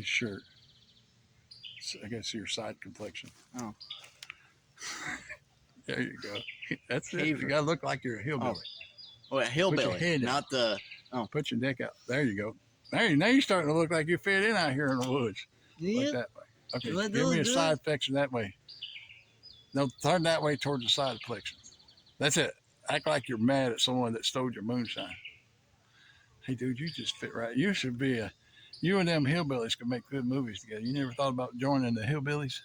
his shirt. I guess your side complexion. Oh. There you go. That's it. Caver. You gotta look like you're a hillbilly. Oh, a hillbilly, head not the. Oh, Put your neck out. There you go. Now you're starting to look like you fit in out here in the woods. yeah. Like that way. Okay, That give me a does side flexion that way. No, turn that way towards the side flexion. That's it. Act like you're mad at someone that stole your moonshine. Hey, dude, you just fit right. You should be a. You and them hillbillies could make good movies together. You never thought about joining the hillbillies?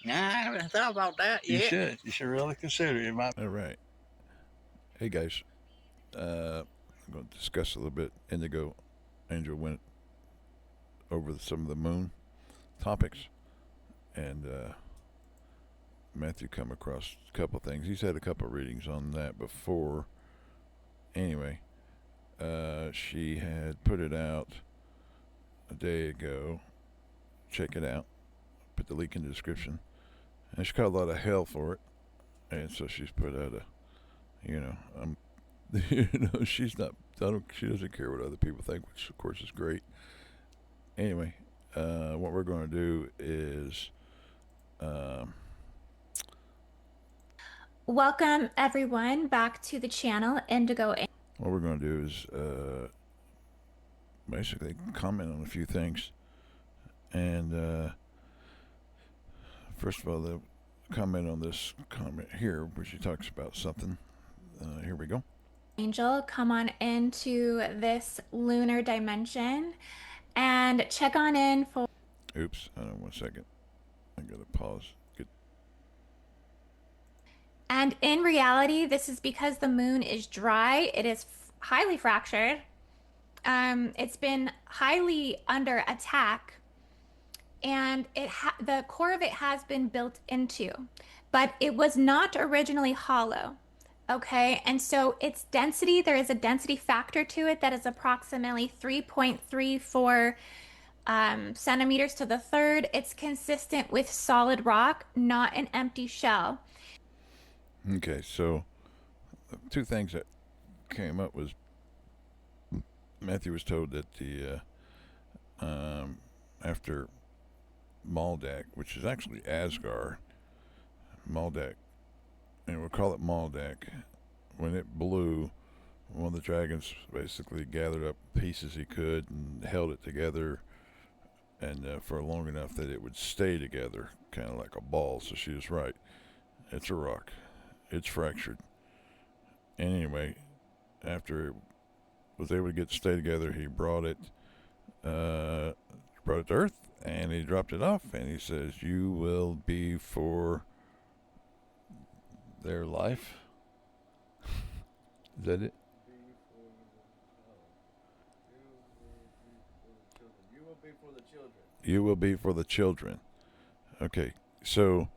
Nah, I haven't thought about that You yet. should. You should really consider it. All right. Hey, guys. I'm going to discuss a little bit. IndigoAngel went over some of the moon topics, and Matthew come across a couple things. He's had a couple readings on that before. Anyway, she had put it out a day ago. Check it out. Put the link in the description. And she got a lot of hell for it. And so she's put out she's not, she doesn't care what other people think, which of course is great. Anyway, what we're going to do is, welcome everyone back to the channel IndigoAngel. what we're going to do is, basically comment on a few things. And, first of all, the comment on this comment here, where she talks about something. Here we go. Angel, come on into this lunar dimension and check on in for. Oops, hold on 1 second. I gotta pause. Good. And in reality, this is because the moon is dry. It is highly fractured. It's been highly under attack, and the core of it has been built into, but it was not originally hollow. Okay, and so its density, there is a density factor to it that is approximately 3.34 centimeters to the third. It's consistent with solid rock, not an empty shell. Okay, so two things that came up was Matthew was told that the after Maldak, which is actually Asgard, Maldak, and we'll call it Maldak, when it blew, one of the dragons basically gathered up pieces he could and held it together, and for long enough that it would stay together, kind of like a ball. So she was right. It's a rock. It's fractured. And anyway, after it was able to get to stay together, he brought it to Earth, and he dropped it off, and he says, "You will be for their life." Is that it? You will be for the children. You will be for the children. Okay, so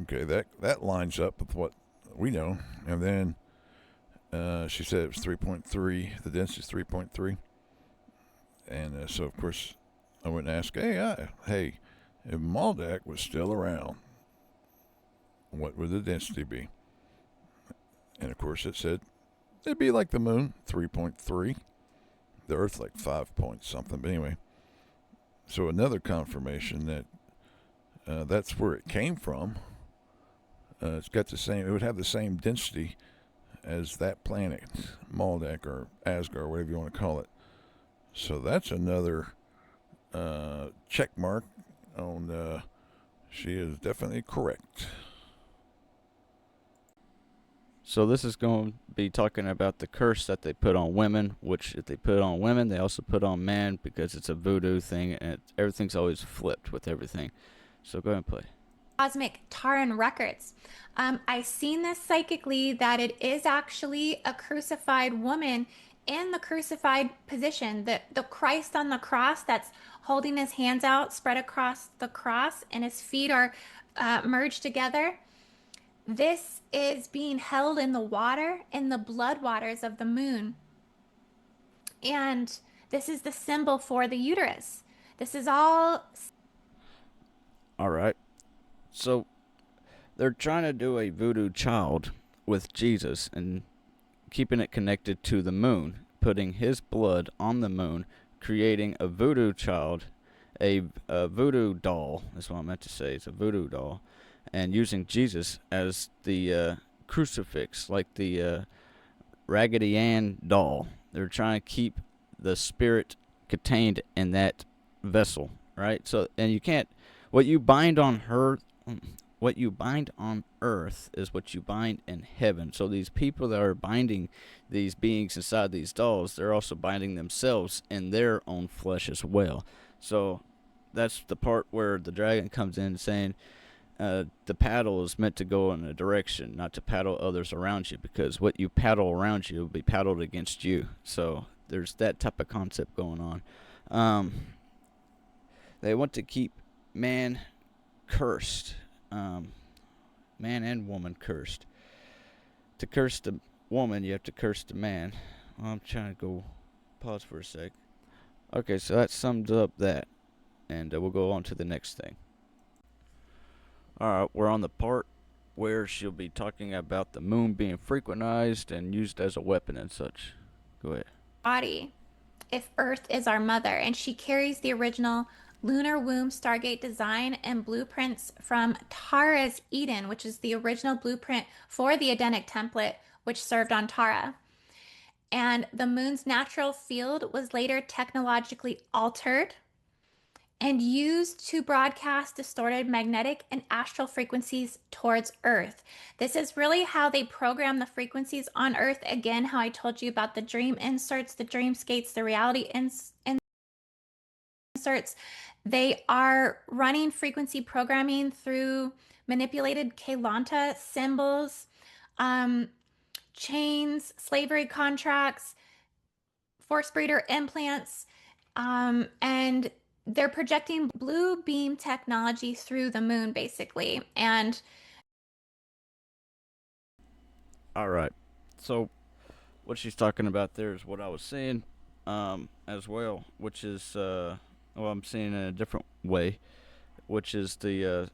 that lines up with what we know. And then she said it was 3.3. The density is 3.3. And so of course I went and asked, hey, if Maldak was still around, what would the density be? And of course it said it'd be like the moon, 3.3. The Earth like 5 point something. But anyway, so another confirmation that that's where it came from. It's got the same. It would have the same density as that planet, Maldak or Asgard, whatever you want to call it. So that's another check mark on. She is definitely correct. So this is going to be talking about the curse that they put on women, which if they put on women, they also put on men, because it's a voodoo thing, and everything's always flipped with everything. So go ahead and play. Cosmic Taran records. I've seen this psychically, that it is actually a crucified woman in the crucified position. The Christ on the cross that's holding his hands out, spread across the cross, and his feet are merged together. This is being held in the water, in the blood waters of the moon. And this is the symbol for the uterus. This is all. All right. So they're trying to do a voodoo child with Jesus and keeping it connected to the moon, putting his blood on the moon, creating a voodoo child a voodoo doll. That's what I meant to say. It's a voodoo doll, and using Jesus as the crucifix, like the Raggedy Ann doll. They're trying to keep the spirit contained in that vessel, right? So, and you can't. What you bind on what you bind on earth is what you bind in heaven. So these people that are binding these beings inside these dolls, they're also binding themselves in their own flesh as well. So that's the part where the dragon comes in saying the paddle is meant to go in a direction, not to paddle others around you, because what you paddle around you will be paddled against you. So there's that type of concept going on. They want to keep man cursed. Man and woman cursed. To curse the woman, you have to curse the man. I'm trying to go pause for a sec. Okay, so that sums up that. And we'll go on to the next thing. Alright, we're on the part where she'll be talking about the moon being frequentized and used as a weapon and such. Go ahead. Body, if Earth is our mother, and she carries the original lunar womb Stargate design and blueprints from Tara's Eden, which is the original blueprint for the Edenic template, which served on Tara. And the moon's natural field was later technologically altered and used to broadcast distorted magnetic and astral frequencies towards Earth. This is really how they program the frequencies on Earth. Again, how I told you about the dream inserts, the dreamscapes, the reality inserts. They are running frequency programming through manipulated Kailanta symbols, chains, slavery contracts, force breeder implants, and they're projecting blue beam technology through the moon, basically. And all right, so what she's talking about there is what I was saying as well, which is I'm seeing in a different way, which is the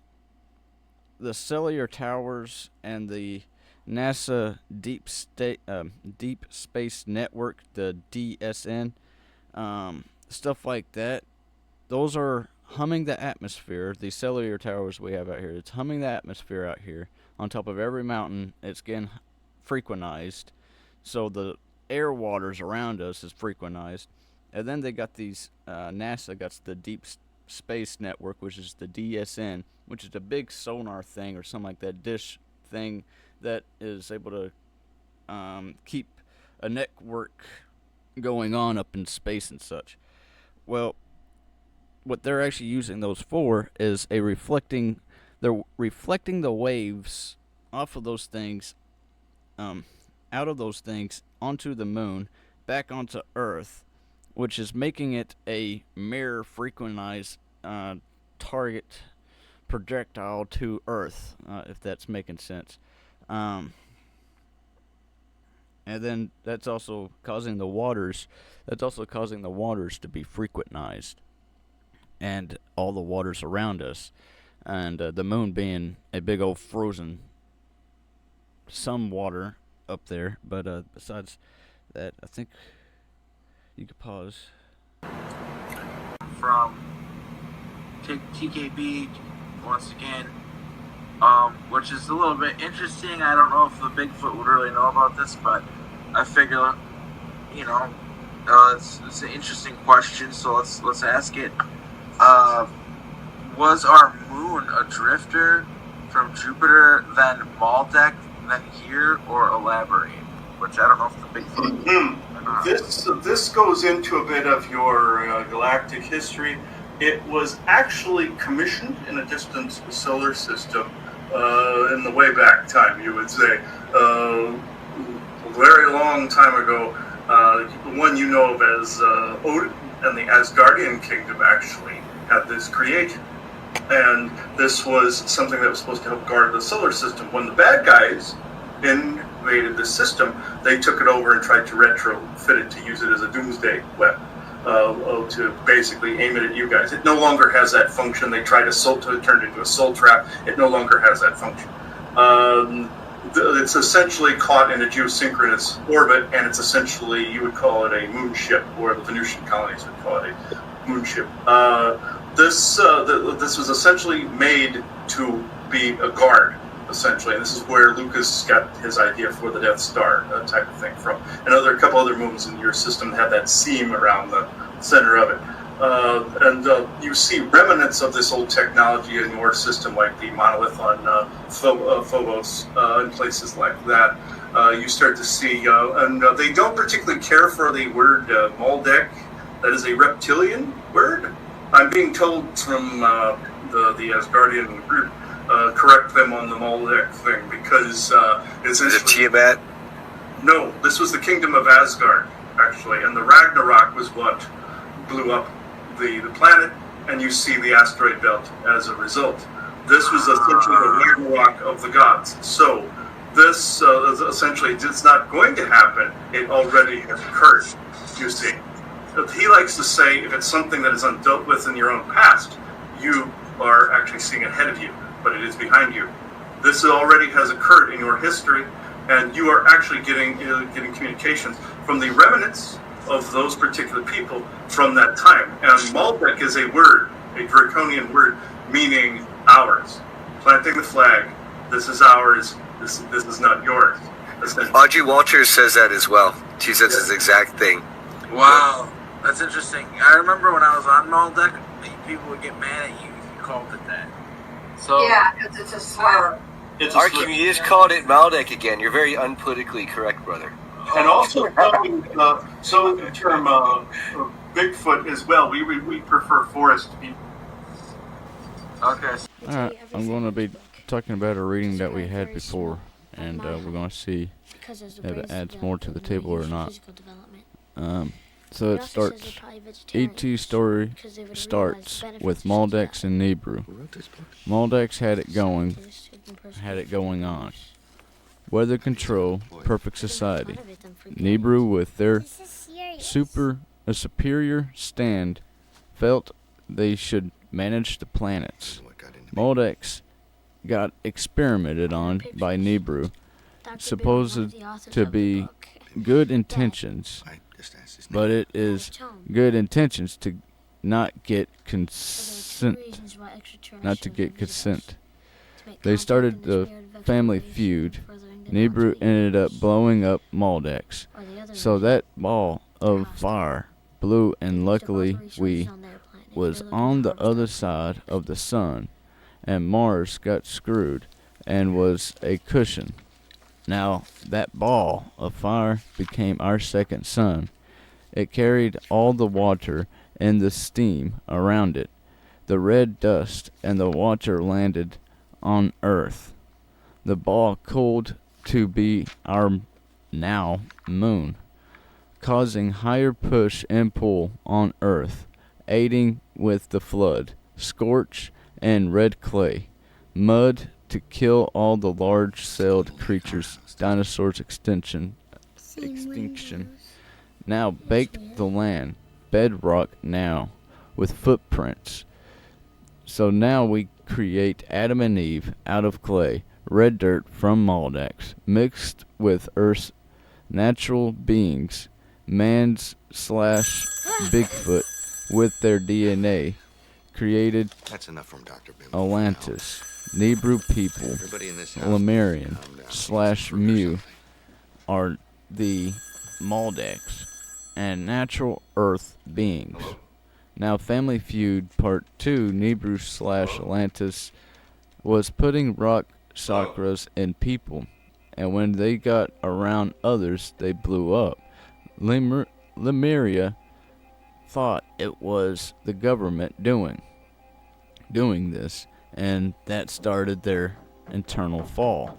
cellular towers and the NASA Deep Space Network, the DSN, stuff like that. Those are humming the atmosphere. The cellular towers we have out here, it's humming the atmosphere out here on top of every mountain. It's getting frequentized, so the air waters around us is frequentized. And then they got these NASA got the Deep Space Network, which is the DSN, which is a big sonar thing or something like that, dish thing that is able to keep a network going on up in space and such. Well, what they're actually using those for is they're reflecting the waves off of those things, out of those things onto the moon, back onto Earth, which is making it a mirror frequentized target projectile to Earth, if that's making sense. And then that's also causing the waters to be frequentized, and all the waters around us, and the moon being a big old frozen some water up there. But besides that, I think you could pause. From TKB once again, which is a little bit interesting. I don't know if the Bigfoot would really know about this, but I figure, it's an interesting question, so let's ask it. Was our moon a drifter from Jupiter, then Maldek, then here, or elaborate? Which I don't know if the Bigfoot. This goes into a bit of your galactic history. It was actually commissioned in a distant solar system in the way back time, you would say. A very long time ago. The one you know of as Odin and the Asgardian kingdom actually had this created. And this was something that was supposed to help guard the solar system. When the bad guys invaded the system, they took it over and tried to retrofit it to use it as a doomsday weapon, to basically aim it at you guys. It no longer has that function. They tried to turn it into a soul trap. It no longer has that function. It's essentially caught in a geosynchronous orbit, and it's essentially, you would call it a moon ship, or the Venusian colonies would call it moonship. This was essentially made to be a guard, essentially. And this is where Lucas got his idea for the Death Star type of thing from. And a couple other moons in your system have that seam around the center of it. You see remnants of this old technology in your system, like the monolith on Phobos and places like that. You start to see, and they don't particularly care for the word Maldek. That is a reptilian word. I'm being told from the Asgardian group, correct them on the Maldek thing, because it's... Is it Tiamat? No, this was the kingdom of Asgard, actually, and the Ragnarok was what blew up the planet, and you see the asteroid belt as a result. This was essentially the Ragnarok of the gods. So this essentially, it's not going to happen. It already has occurred, you see. He likes to say, if it's something that is undealt with in your own past, you are actually seeing ahead of you, but it is behind you. This already has occurred in your history, and you are actually getting communications from the remnants of those particular people from that time. And Maldek is a word, a draconian word, meaning ours. Planting the flag. This is ours. This is not yours. Audrey Walters says that as well. She says this exact thing. Wow, that's interesting. I remember when I was on Maldek, people would get mad at you if you called it that. So yeah, because it's a slur. Arky, you just called it Maldek again. You're very unpolitically correct, brother. And also, so the term Bigfoot as well. We prefer forest people. Okay. Alright, I'm going to be talking about a reading that we had before, and we're going to see if it adds more to the table or not. So it starts, E.T. story starts with Maldex and Nebru. Maldex had it going on. Weather control, perfect society. Nebru, with their superior stand, felt they should manage the planets. Maldex got experimented on by Nebru, supposed to be good intentions, but it is good intentions to not get consent. They started the family feud. Nebru ended up blowing up Maldex, so that ball of fire blew, and luckily we was on the other side of the sun, and Mars got screwed and was a cushion. Now that ball of fire became our second sun. It carried all the water and the steam around it, the red dust, and the water landed on Earth. The ball cooled to be our now moon, causing higher push and pull on Earth, aiding with the flood, scorch, and red clay, mud to kill all the large-celled creatures, dinosaurs extinction, now baked the land, bedrock now, with footprints. So now we create Adam and Eve out of clay, red dirt from Maldex, mixed with Earth's natural beings, man's / Bigfoot, with their DNA, created That's enough from Dr. Bim. Atlantis, Nebru people, Lemurian / Mu are the Maldex, and natural Earth beings. Now Family Feud Part 2, Nebru / Atlantis was putting rock chakras in people, and when they got around others, they blew up. Lemuria thought it was the government doing this, and that started their internal fall.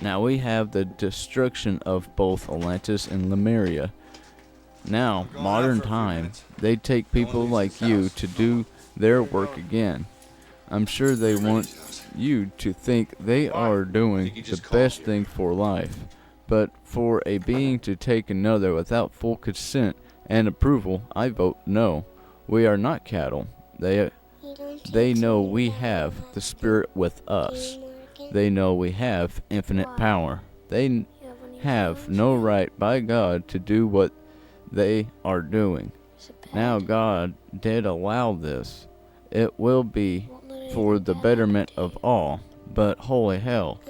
Now we have the destruction of both Atlantis and Lemuria. Now, modern time, they take people like you to do their work again. I'm sure they want you to think they are doing the best thing for life. But for a being to take another without full consent and approval, I vote no. We are not cattle. They know we have the spirit with us. They know we have infinite power. They have no right by God to do what they are doing. Now God did allow this. It will be for the betterment of all. But holy hell,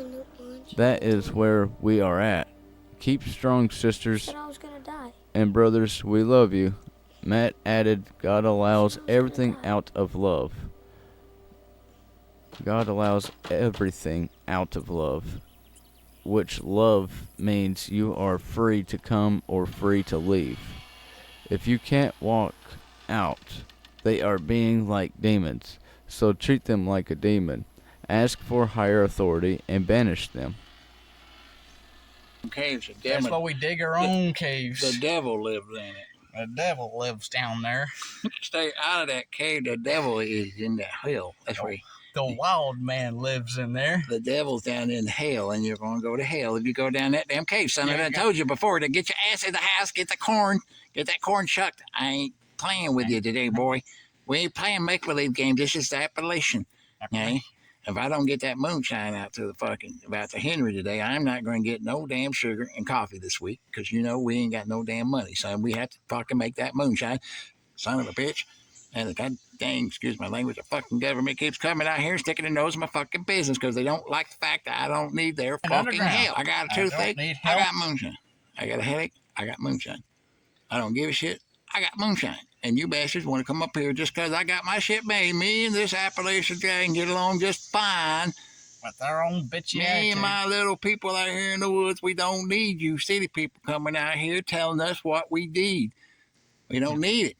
that is where we are at. Keep strong, sisters and brothers. We love you. Matt added, God allows everything out of love. God allows everything out of love, which love means you are free to come or free to leave. If you can't walk out, they are being like demons, so treat them like a demon. Ask for higher authority and banish them. Caves, the That's devil, why we dig our own caves. the devil lives in it. The devil lives down there. Stay out of that cave. The devil is in the hell. That's where The wild man lives in there. the devil's down in hell, and you're going to go to hell if you go down that damn cave. Son, I done told you before to get your ass in the house, get that corn shucked. I ain't playing with you today, boy. We ain't playing make-believe games. This is the Appalachian. Okay? If I don't get that moonshine out to about the Henry today, I'm not going to get no damn sugar and coffee this week because we ain't got no damn money, son. We have to fucking make that moonshine, son of a bitch. And the god dang, excuse my language, the fucking government keeps coming out here and sticking their nose in my fucking business because they don't like the fact that I don't need their fucking help. I got a toothache, I got moonshine. I got a headache, I got moonshine. I don't give a shit, I got moonshine. And you bastards want to come up here just because I got my shit made. Me and this Appalachian gang get along just fine. With our own bitchy Me attitude. and my little people out here in the woods, we don't need you city people coming out here telling us what we need. We don't need it.